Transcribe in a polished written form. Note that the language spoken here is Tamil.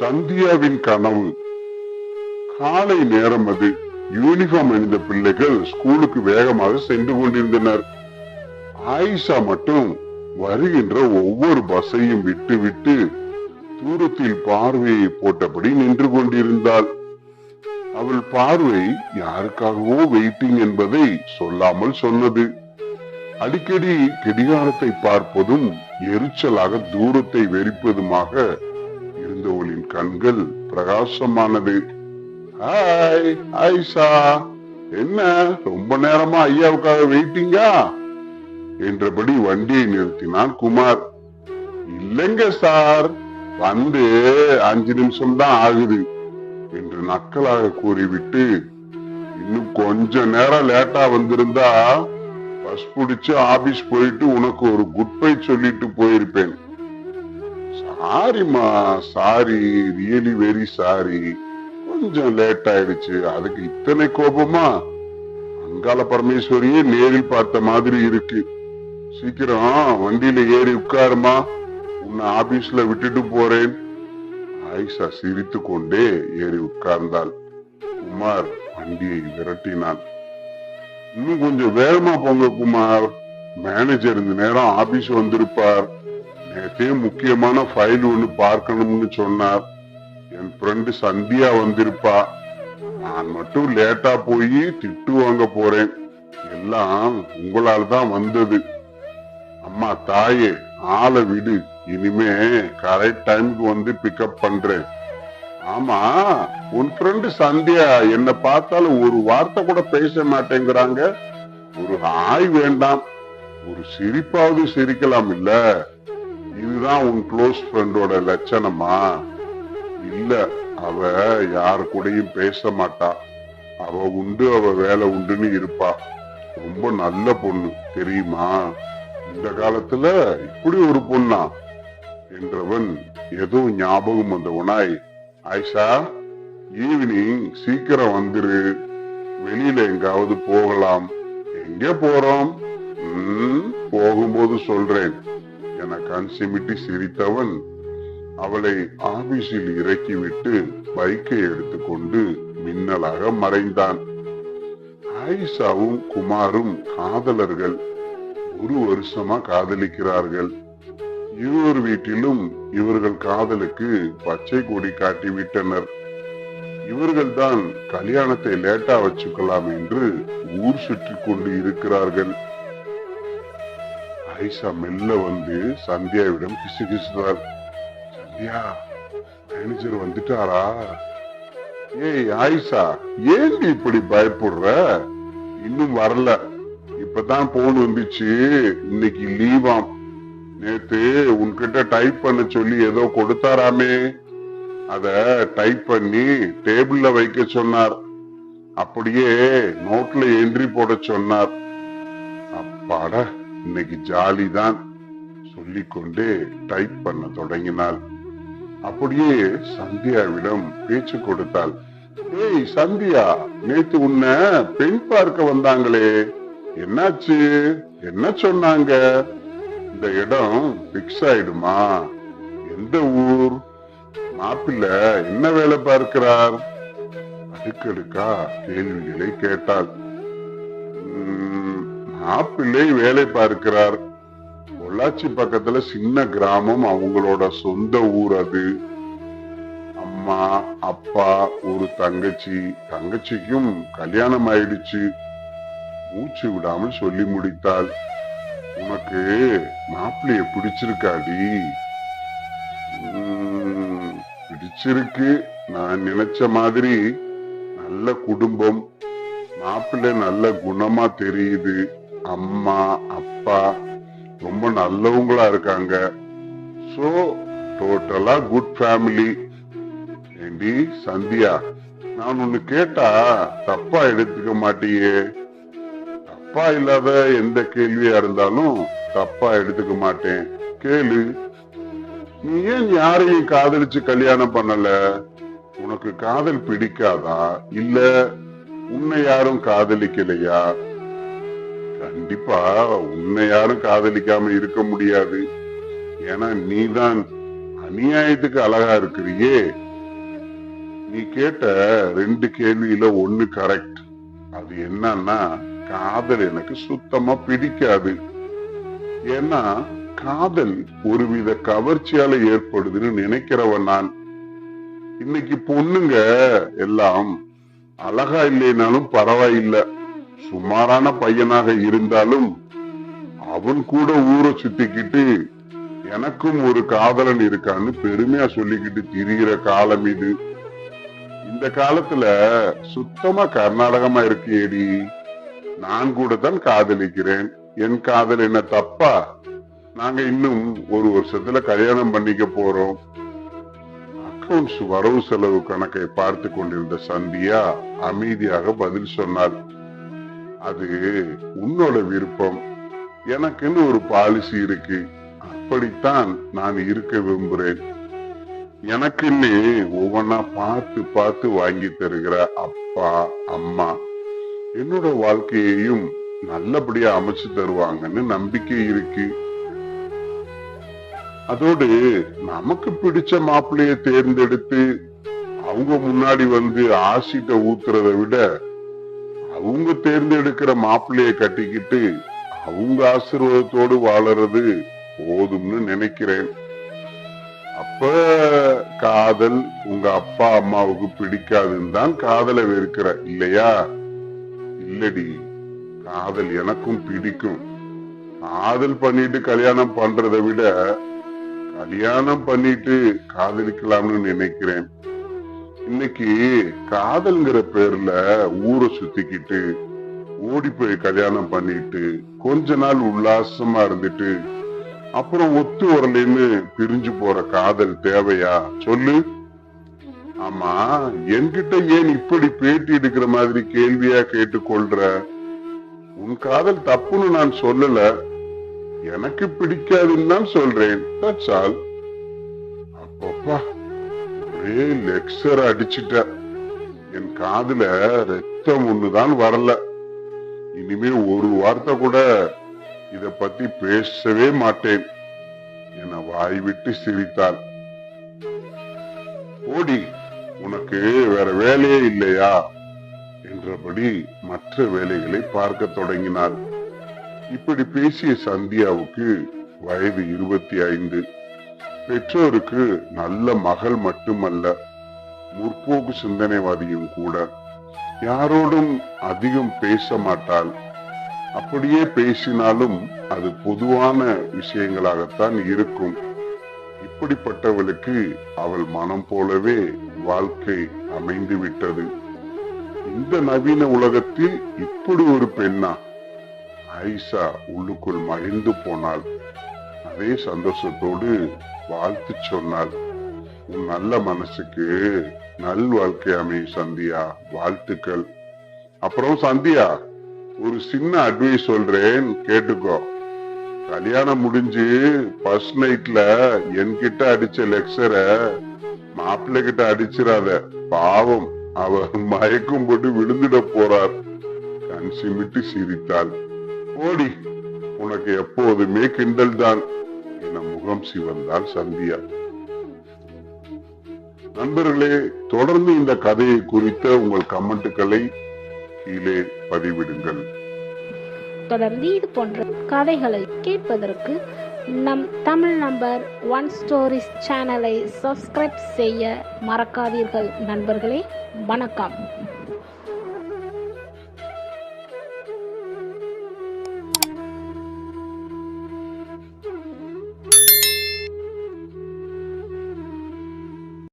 சந்தியாவின் கனவு. காலை நேரம் அது. யூனிஃபார்ம் அணிந்த பிள்ளைகள் ஸ்கூலுக்கு வேகமாக சென்று கொண்டிருந்தனர். ஆயிஷா மட்டும் வருகின்ற ஒவ்வொரு பஸ்ஸையும் விட்டு விட்டு தூரத்தில் பார்வையை போட்டபடி நின்று கொண்டிருந்தாள். அவள் பார்வை யாருக்காகவோ வெயிட்டிங் என்பதை சொல்லாமல் சொன்னது. அடிக்கடி கடிகாரத்தை பார்ப்பதும் எரிச்சலாக தூரத்தை வெறிப்பதுமாக இருந்தவளின் கண்கள் பிரகாசமானது. ஹாய் ஆயிஷா, என்ன ரொம்ப நேரமா ஐயாவுக்காக வெயிட்டிங்கா என்றபடி வண்டியை நிறுத்தினான் குமார். இல்லைங்க சார், வந்து 5 நிமிஷம் தான் ஆகுது என்று நக்கலாக கூறிவிட்டு, இன்னும் கொஞ்ச நேரம் லேட்டா வந்திருந்தா பஸ் பிடிச்சு ஆபீஸ் போயிட்டு உனக்கு ஒரு குட் பை சொல்லிட்டு போயிருப்பேன். சாரிமா, சாரி, ரியலி வெரி சாரி, கொஞ்சம் லேட் ஆயிடுச்சு. அதுக்கு இத்தனை கோபமா? அங்காள பரமேஸ்வரியே நேரில் பார்த்த மாதிரி இருக்கு. சீக்கிரம் வண்டியில ஏறி உட்காருமா, உன்னை ஆபீஸ்ல விட்டுட்டு போறேன். ஆயிஷா சிரித்து கொண்டே ஏறி உட்கார்ந்தாள். குமார் வண்டியை விரட்டினான். இன்னும் கொஞ்சம் வேகமா போங்க குமார், மேனேஜர் இந்த நேரம் ஆபீஸ் வந்திருப்பார். நேற்றே முக்கியமான ஃபைல் ஒண்ணு பார்க்கணும்னு சொன்னார். என் ஃப்ரெண்டு சந்தியா வந்திருப்பா. நான் மட்டும் லேட்டா போய் திட்டு வாங்க போறேன். எல்லாம் உங்களால் தான் வந்தது. அம்மா தாயே, ஆளை விடு, இனிமே கரெக்ட் டைமுக்கு வந்து பிக்கப் பண்றேன். ஆமா, உன் ஃப்ரெண்டு சந்தியா என்ன பார்த்தாலும் ஒரு வார்த்தை கூட பேச மாட்டேங்கிறாங்க. ஒரு ஹாய் வேண்டாம், ஒரு சிரிப்பாவது சிரிக்கலாம் இல்ல? இதுதான் உன் க்ளோஸ் ஃப்ரெண்டோட லட்சணமா? இல்ல, அவ யாரு கூடயும் பேச மாட்டா. அவ உண்டு, அவ வேலை உண்டுன்னு இருப்பா. ரொம்ப நல்ல பொண்ணு தெரியுமா? இந்த காலத்துல இப்படி ஒரு பொண்ணா என்றவன் ஏதோ ஞாபகம் வந்தவனாய், ஆயிஷா, ஈவினிங் சீக்கிரம் வந்துரு, வெளியில எங்காவது போகலாம். எங்க போறோம்? போகும்போது சொல்றேன் என கண் சிமிட்டி சிரித்தவன் அவளை ஆபீஸில் இறக்கிவிட்டு பைக்கை எடுத்துக்கொண்டு மின்னலாக மறைந்தான். ஆயிஷாவும் குமாரும் காதலர்கள். 1 வருஷமா காதலிக்கிறார்கள். இருவர் வீட்டிலும் இவர்கள் காதலுக்கு பச்சை கொடி காட்டிவிட்டனர். இவர்கள் தான் கல்யாணத்தை லேட்டா வச்சுக்கலாம் என்று ஊர் சுற்றி கொண்டு இருக்கிறார்கள். ஆயிஷா மெல்ல வந்து சந்தியாவிடம் கிசுகிசுதாள். சந்தியா, மேனேஜர் வந்துட்டாரா? ஏய் ஆயிஷா, ஏன் இப்படி பயப்படுற? இன்னும் வரல, இப்பதான் போன் வந்துச்சு. இன்னைக்கு லீவாம். நேத்து உன்கிட்ட டைப் பண்ண சொல்லி ஏதோ கொடுத்தாராமே, அத டைப் பண்ணி டேபிள்ல வைக்க சொன்னார். அப்படியே நோட்ல என்ட்ரி போட சொன்னார். அப்பாடா, இன்னைக்கு ஜாலி தான் சொல்லிக்கொண்டே டைப் பண்ண தொடங்கினாள். அப்படியே சந்தியாவிடம் பேச்சு கொடுத்தாள். ஏய் சந்தியா, நேத்து உன்னை பெண் பார்க்க வந்தாங்களே, என்னாச்சு? என்ன சொன்னாங்க? இந்த இடம் பிக்ஸ் ஆயிடுமா? எந்த ஊர்? மாப்பிள்ளை என்ன வேலை பார்க்கிறார்? அடுக்கடுக்கா கேள்விகளை கேட்டாள். மாப்பிள்ளை வேலை பார்க்கிறார். பொள்ளாச்சி பக்கத்துல சின்ன கிராமம், அவங்களோட சொந்த ஊர் அது. அம்மா, அப்பா, ஒரு தங்கச்சி. தங்கச்சிக்கும் கல்யாணம் ஆயிடுச்சு. மூச்சு விடாமல் சொல்லி முடித்தாள். உனக்கு மாப்பிள்ளைய பிடிச்சிருக்காடி? பிடிச்சிருக்கு. நான் நினைச்ச மாதிரி நல்ல குடும்பம். மாப்பிள்ளை நல்ல குணமா தெரியுது. அம்மா, அப்பா ரொம்ப நல்லவங்களா இருக்காங்க. சோ டோட்டலா குட் ஃபேமிலி. ஏண்டி சந்தியா, நான் ஒண்ணு கேட்டா தப்பா எடுத்துக்க மாட்டியே? தப்பா இல்லாத எந்த கேள்வியா இருந்தாலும் தப்பா எடுத்துக்க மாட்டேன், கேளு. நீ ஏன் யாரையும் காதலிச்சு கல்யாணம் பண்ணல? உனக்கு காதல் பிடிக்காதா? இல்ல உன்னை யாரும் காதலிக்கலையா? கண்டிப்பா உன்னை யாரும் காதலிக்காம இருக்க முடியாது. ஏன்னா நீதான் அநியாயத்துக்கு அழகா இருக்கிறியே. நீ கேட்ட 2 கேள்வியில ஒண்ணு கரெக்ட். அது என்னன்னா, காதல் எனக்கு சுத்தமா பிடிக்காது. ஏன்னா காதல் ஒருவித கவர்ச்சியால ஏற்படுதுன்னு நினைக்கிறவன் நான். இன்னைக்கு பொண்ணுங்க எல்லாம் அழகா இல்லைனாலும் பரவாயில்ல, சுமாரான பையனாக இருந்தாலும் அவன் கூட ஊரை சுத்திக்கிட்டு எனக்கும் ஒரு காதலன் இருக்கான்னு பெருமையா சொல்லிக்கிட்டு திரிகிற காலம் இது. இந்த காலத்துல சுத்தமா கர்நாடகமா இருக்கு ஏடி. நான் கூட தான் காதலிக்கிறேன். என் காதல் என்ன தப்பா? நாங்க இன்னும் ஒரு வருஷத்துல கல்யாணம் பண்ணிக்க போறோம். அக்கவுண்ட்ஸ் வரவு செலவு கணக்கை பார்த்து கொண்டிருந்த சந்தியா அமைதியாக பதில் சொன்னாள். அது உன்னோட விருப்பம், எனக்குன்னு ஒரு பாலிசி இருக்கு, அப்படித்தான் நான் இருக்க விரும்புறேன். எனக்குன்னு ஒவ்வொன்னா பார்த்து பார்த்து வாங்கி தருகிற அப்பா அம்மா என்னோட வாழ்க்கையையும் நல்லபடியா அமைச்சு தருவாங்கன்னு நம்பிக்கை இருக்கு. அதோடு நமக்கு பிடிச்ச மாப்பிள்ளைய தேர்ந்தெடுத்து அவங்க முன்னாடி வந்து ஆசிட்ட ஊத்துறதை விட அவங்க தேர்ந்தெடுக்கிற மாப்பிள்ளைய கட்டிக்கிட்டு அவங்க ஆசீர்வாதத்தோடு வாழறது போதும்னு நினைக்கிறேன். அப்ப காதல் உங்க அப்பா அம்மாவுக்கு பிடிக்காதுன்னு தான் காதலை வெறுக்கிற இல்லையா? இல்லடி, காதல் எனக்கும் பிடிக்கும். காதல் பண்ணிட்டு கல்யாணம் பண்றதை விட கல்யாணம் பண்ணிட்டு காதலிக்கலாம்னு நினைக்கிறேன். இன்னைக்கு காதல்ங்கிற பேர்ல ஊரை சுத்திக்கிட்டு ஓடி போய் கல்யாணம் பண்ணிட்டு கொஞ்ச நாள் உல்லாசமா இருந்துட்டு அப்புறம் ஒத்து வரலன்னு பிரிஞ்சு போற காதல் தேவையா சொல்லு? ஆமா, என்கிட்ட ஏன் இப்படி பேட்டி எடுக்கிற மாதிரி கேள்வியா கேட்டுக்கொள்ற? உன் காதல் தப்புன்னு நான் சொல்லல, எனக்கு பிடிக்காதுன்னு தான் சொல்றேன். அப்பப்பா, ஒரே லெக்சர் அடிச்சுட்ட. என் காதுல ரத்தம் ஒண்ணுதான் வரல. இனிமே ஒரு வார்த்தை கூட இத பத்தி பேசவே மாட்டேன் என வாய் விட்டு சிரித்தாள். ஓடி, உனக்கு வேற வேலையே இல்லையா என்றபடி மற்ற வேலைகளை பார்க்க தொடங்கினாள். இப்படி பேசிய சந்தியாவுக்கு வயது 25. பெற்றோருக்கு நல்ல மகள் மட்டுமல்ல, முற்போக்கு சிந்தனைவாதியும் கூட. யாரோடும் அதிகம் பேச மாட்டாள். அப்படியே பேசினாலும் அது பொதுவான விஷயங்களாகத்தான் இருக்கும். இப்படிப்பட்டவளுக்கு அவள் மனம் போலவே வாழ்க்கை அமைந்து விட்டது. இந்த நவீன உலகத்தில் இப்படி ஒரு பெண்ணா? ஆயிஷா உள்ளுக்குள் மகிழ்ந்து போனாள். அதே சந்தோஷத்தோடு வாழ்த்து சொன்னாள். உன் நல்ல மனசுக்கு நல் வாழ்க்கை அமையும் சந்தியா, வாழ்த்துக்கள். அப்புறம் சந்தியா, ஒரு சின்ன அட்வைஸ் சொல்றேன், கேட்டுக்கோ. கல்யாணம் முடிஞ்சு ஃபர்ஸ்ட் நைட்ல என்கிட்ட அடிச்ச லெக்சரை மாப்பிள்ளை கிட்ட அடிச்சிடாத. பாவம், அவர் மயக்கம் போட்டு விழுந்துட போறார். கண் சிமிட்டு சிரித்தாள். ஓடி, உனக்கு எப்போதுமே கிண்டல் தான் என முகம் சிவந்தாள் சந்தியா. நண்பர்களே, தொடர்ந்து இந்த கதையை குறித்த உங்கள் கமெண்ட்டுகளை கீழே பதிவிடுங்கள். தொடர்ந்து இது போன்ற கதைகளை கேட்பதற்கு நம் தமிழ் நம்பர் 1 ஸ்டோரிஸ் சேனலை சப்ஸ்கிரைப் செய்ய மறக்காதீர்கள் நண்பர்களே. வணக்கம்.